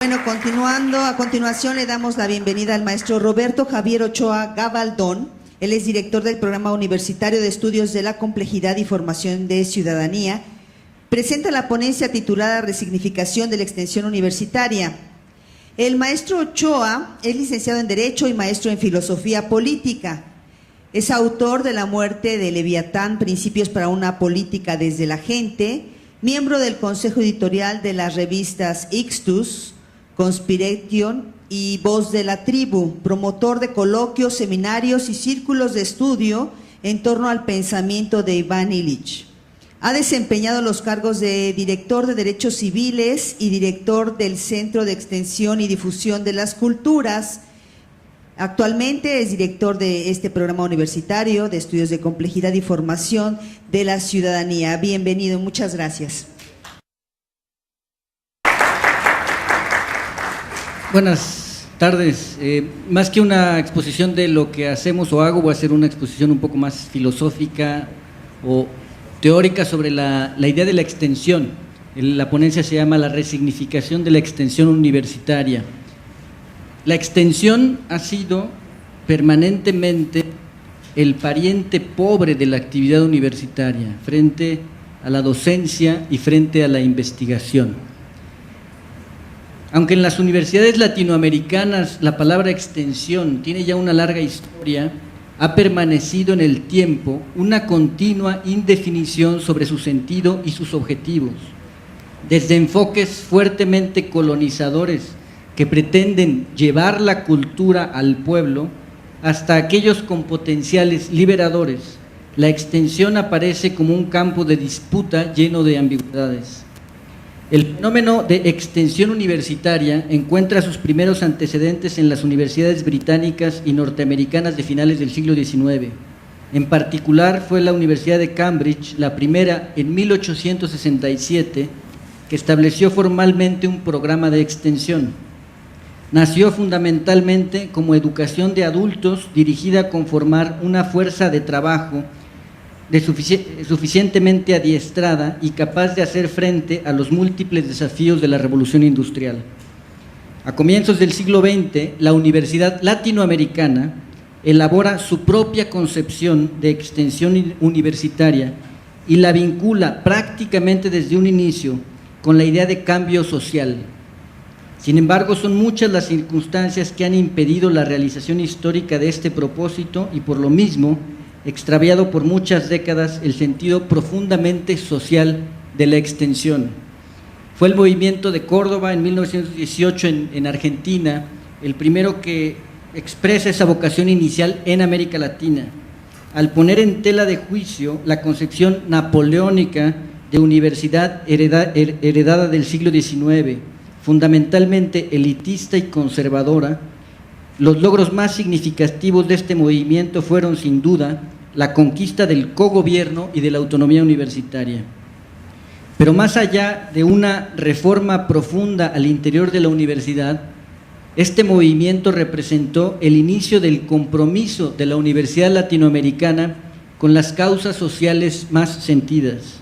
Bueno, a continuación le damos la bienvenida al maestro Roberto Javier Ochoa Gabaldón. Él es director del Programa Universitario de Estudios de la Complejidad y Formación de Ciudadanía. Presenta la ponencia titulada Resignificación de la Extensión Universitaria. El maestro Ochoa es licenciado en Derecho y maestro en Filosofía Política. Es autor de La muerte de Leviatán, Principios para una política desde la gente, miembro del Consejo Editorial de las revistas Ixtus, Conspiration y Voz de la Tribu, promotor de coloquios, seminarios y círculos de estudio en torno al pensamiento de Iván Illich. Ha desempeñado los cargos de director de Derechos Civiles y director del Centro de Extensión y Difusión de las Culturas. Actualmente es director de este programa universitario de estudios de complejidad y formación de la ciudadanía. Bienvenido, muchas gracias. Buenas tardes. Más que una exposición de lo que hacemos o hago, voy a hacer una exposición un poco más filosófica o teórica sobre la idea de la extensión. La ponencia se llama La resignificación de la extensión universitaria. La extensión ha sido permanentemente el pariente pobre de la actividad universitaria frente a la docencia y frente a la investigación. Aunque en las universidades latinoamericanas la palabra extensión tiene ya una larga historia, ha permanecido en el tiempo una continua indefinición sobre su sentido y sus objetivos, desde enfoques fuertemente colonizadores que pretenden llevar la cultura al pueblo, hasta aquellos con potenciales liberadores. La extensión aparece como un campo de disputa lleno de ambigüedades. El fenómeno de extensión universitaria encuentra sus primeros antecedentes en las universidades británicas y norteamericanas de finales del siglo XIX. En particular, fue la Universidad de Cambridge la primera en 1867 que estableció formalmente un programa de extensión. Nació fundamentalmente como educación de adultos dirigida a conformar una fuerza de trabajo suficientemente adiestrada y capaz de hacer frente a los múltiples desafíos de la revolución industrial. A comienzos del siglo XX, la Universidad Latinoamericana elabora su propia concepción de extensión universitaria y la vincula prácticamente desde un inicio con la idea de cambio social. Sin embargo, son muchas las circunstancias que han impedido la realización histórica de este propósito y, por lo mismo, extraviado por muchas décadas el sentido profundamente social de la extensión. Fue el movimiento de Córdoba en 1918 en Argentina el primero que expresa esa vocación inicial en América Latina, al poner en tela de juicio la concepción napoleónica de universidad heredada del siglo XIX, fundamentalmente elitista y conservadora. Los logros más significativos de este movimiento fueron, sin duda, la conquista del cogobierno y de la autonomía universitaria. Pero más allá de una reforma profunda al interior de la universidad, este movimiento representó el inicio del compromiso de la Universidad Latinoamericana con las causas sociales más sentidas.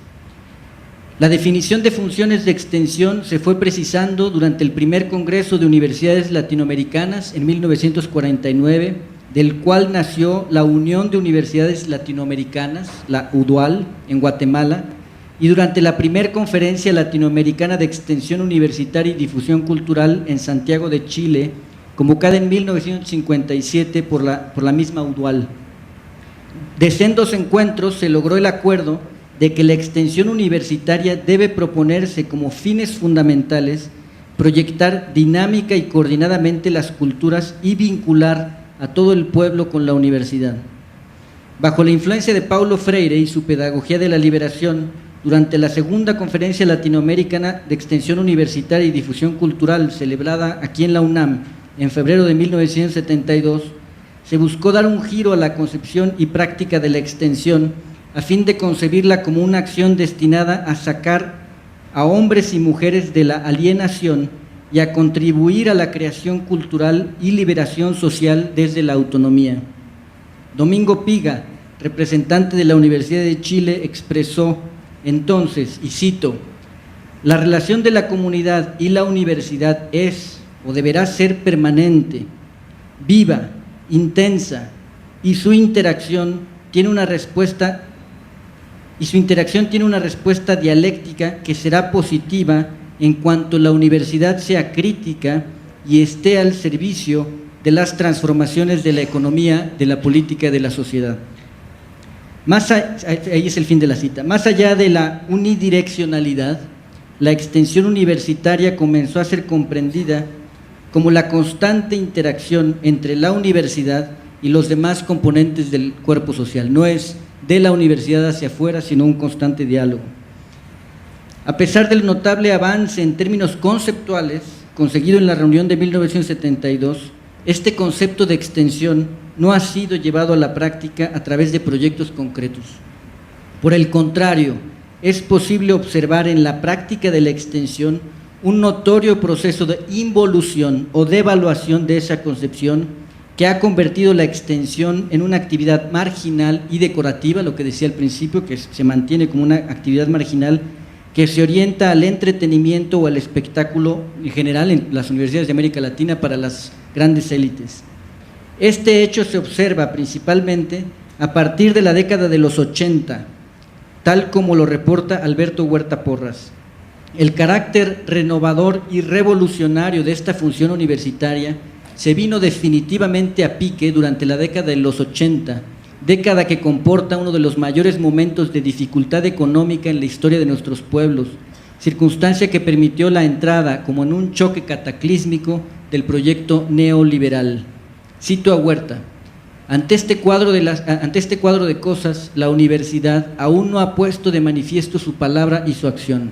La definición de funciones de extensión se fue precisando durante el primer Congreso de Universidades Latinoamericanas en 1949, del cual nació la Unión de Universidades Latinoamericanas, la UDUAL, en Guatemala, y durante la primera Conferencia Latinoamericana de Extensión Universitaria y Difusión Cultural en Santiago de Chile, convocada en 1957 por la misma UDUAL. De sendos encuentros se logró el acuerdo de que la extensión universitaria debe proponerse como fines fundamentales proyectar dinámica y coordinadamente las culturas y vincular a todo el pueblo con la universidad. Bajo la influencia de Paulo Freire y su pedagogía de la liberación, durante la segunda Conferencia Latinoamericana de Extensión Universitaria y Difusión Cultural, celebrada aquí en la UNAM en febrero de 1972, se buscó dar un giro a la concepción y práctica de la extensión a fin de concebirla como una acción destinada a sacar a hombres y mujeres de la alienación y a contribuir a la creación cultural y liberación social desde la autonomía. Domingo Piga, representante de la Universidad de Chile, expresó entonces, y cito: La relación de la comunidad y la universidad es o deberá ser permanente, viva, intensa, y su interacción tiene una respuesta dialéctica que será positiva en cuanto la universidad sea crítica y esté al servicio de las transformaciones de la economía, de la política y de la sociedad. Ahí es el fin de la cita. Más allá de la unidireccionalidad, la extensión universitaria comenzó a ser comprendida como la constante interacción entre la universidad y los demás componentes del cuerpo social. No es de la universidad hacia afuera, sino un constante diálogo. A pesar del notable avance en términos conceptuales conseguido en la reunión de 1972, este concepto de extensión no ha sido llevado a la práctica a través de proyectos concretos. Por el contrario, es posible observar en la práctica de la extensión un notorio proceso de involución o devaluación de esa concepción que ha convertido la extensión en una actividad marginal y decorativa, lo que decía al principio, que se mantiene como una actividad marginal que se orienta al entretenimiento o al espectáculo en general en las universidades de América Latina para las grandes élites. Este hecho se observa principalmente a partir de la década de los 80, tal como lo reporta Alberto Huerta Porras. El carácter renovador y revolucionario de esta función universitaria se vino definitivamente a pique durante la década de los 80, década que comporta uno de los mayores momentos de dificultad económica en la historia de nuestros pueblos, circunstancia que permitió la entrada, como en un choque cataclísmico, del proyecto neoliberal. Cito a Huerta: ante este cuadro de cosas, la universidad aún no ha puesto de manifiesto su palabra y su acción.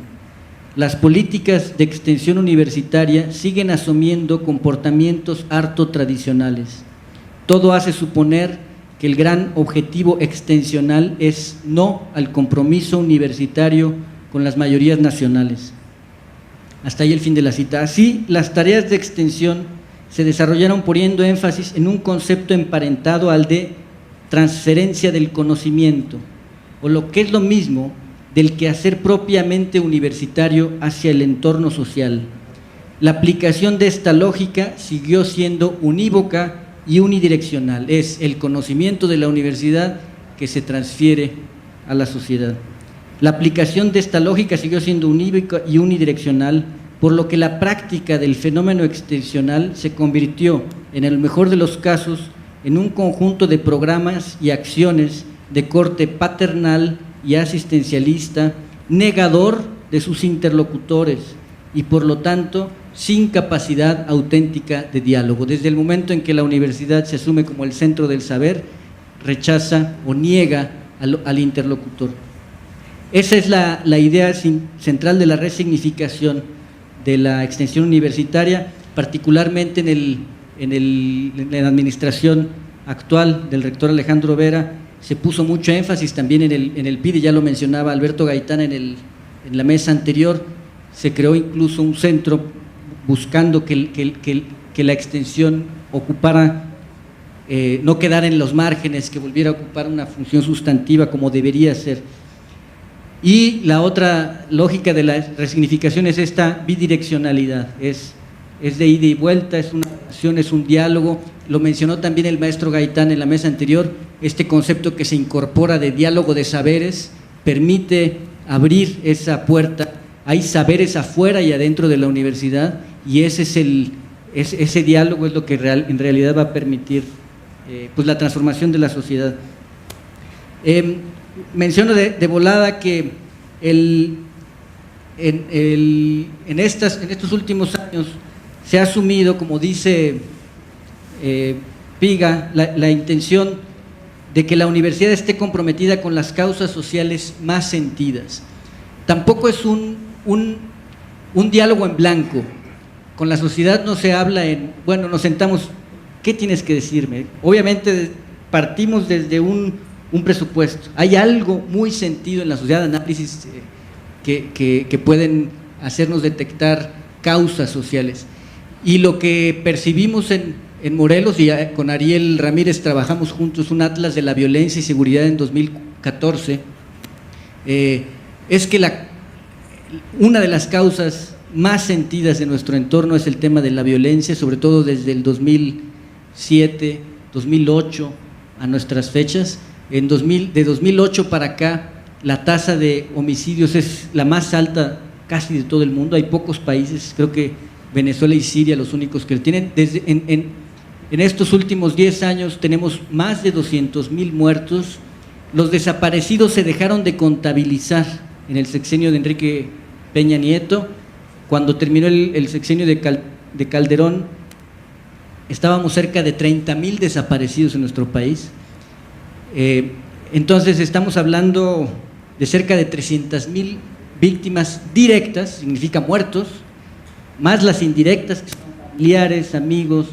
Las políticas de extensión universitaria siguen asumiendo comportamientos harto tradicionales. Todo hace suponer que el gran objetivo extensional es no al compromiso universitario con las mayorías nacionales. Hasta ahí el fin de la cita. Así, las tareas de extensión se desarrollaron poniendo énfasis en un concepto emparentado al de transferencia del conocimiento, o lo que es lo mismo, del quehacer propiamente universitario hacia el entorno social. La aplicación de esta lógica siguió siendo unívoca y unidireccional. Es el conocimiento de la universidad que se transfiere a la sociedad. La aplicación de esta lógica siguió siendo unívoca y unidireccional, por lo que la práctica del fenómeno extensional se convirtió, en el mejor de los casos, en un conjunto de programas y acciones de corte paternal y asistencialista, negador de sus interlocutores y por lo tanto sin capacidad auténtica de diálogo. Desde el momento en que la universidad se asume como el centro del saber, rechaza o niega al interlocutor. Esa es la idea central de la resignificación de la extensión universitaria, particularmente en la administración actual del rector Alejandro Vera. Se puso mucho énfasis también en el PIDE, ya lo mencionaba Alberto Gaitán en la mesa anterior. Se creó incluso un centro buscando que la extensión ocupara, no quedara en los márgenes, que volviera a ocupar una función sustantiva como debería ser. Y la otra lógica de la resignificación es esta bidireccionalidad, es de ida y vuelta, es una acción, es un diálogo. Lo mencionó también el maestro Gaitán en la mesa anterior, este concepto que se incorpora de diálogo de saberes permite abrir esa puerta. Hay saberes afuera y adentro de la universidad, y ese diálogo es lo que en realidad va a permitir pues la transformación de la sociedad. Menciono de volada que en estos últimos años se ha asumido, como dice Piga, la intención de que la universidad esté comprometida con las causas sociales más sentidas. Tampoco es un diálogo en blanco. Con la sociedad no se habla bueno, nos sentamos, ¿qué tienes que decirme? Obviamente partimos desde un presupuesto. Hay algo muy sentido en la sociedad, análisis que pueden hacernos detectar causas sociales. Y lo que percibimos en Morelos, y con Ariel Ramírez trabajamos juntos un atlas de la violencia y seguridad en 2014, es que una de las causas más sentidas en nuestro entorno es el tema de la violencia, sobre todo desde el 2007, 2008 a nuestras fechas. De 2008 para acá, la tasa de homicidios es la más alta casi de todo el mundo. Hay pocos países, creo que Venezuela y Siria los únicos que lo tienen. En estos últimos 10 años tenemos más de 200,000 muertos. Los desaparecidos se dejaron de contabilizar en el sexenio de Enrique Peña Nieto. Cuando terminó el sexenio de Calderón, estábamos cerca de 30,000 desaparecidos en nuestro país. Entonces estamos hablando de cerca de 300,000 víctimas directas, significa muertos, más las indirectas, que son familiares, amigos,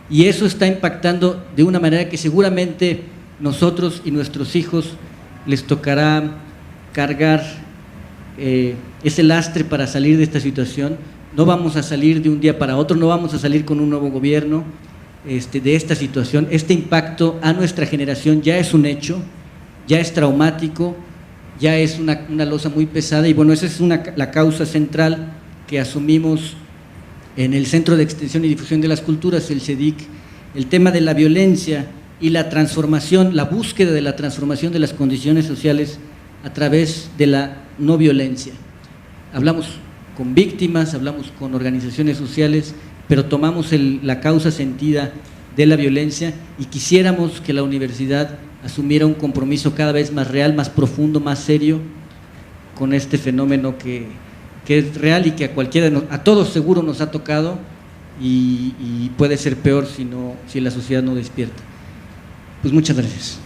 y eso está impactando de una manera que seguramente nosotros y nuestros hijos les tocará cargar ese lastre para salir de esta situación. No vamos a salir de un día para otro, no vamos a salir con un nuevo gobierno de esta situación. Este impacto a nuestra generación ya es un hecho, ya es traumático, ya es una losa muy pesada, y bueno, esa es la causa central que asumimos en el Centro de Extensión y Difusión de las Culturas, el CEDIC, el tema de la violencia y la transformación, la búsqueda de la transformación de las condiciones sociales a través de la no violencia. Hablamos con víctimas, hablamos con organizaciones sociales, pero tomamos la causa sentida de la violencia, y quisiéramos que la universidad asumiera un compromiso cada vez más real, más profundo, más serio con este fenómeno que es real y que a todos seguro nos ha tocado, y puede ser peor si la sociedad no despierta. Pues muchas gracias.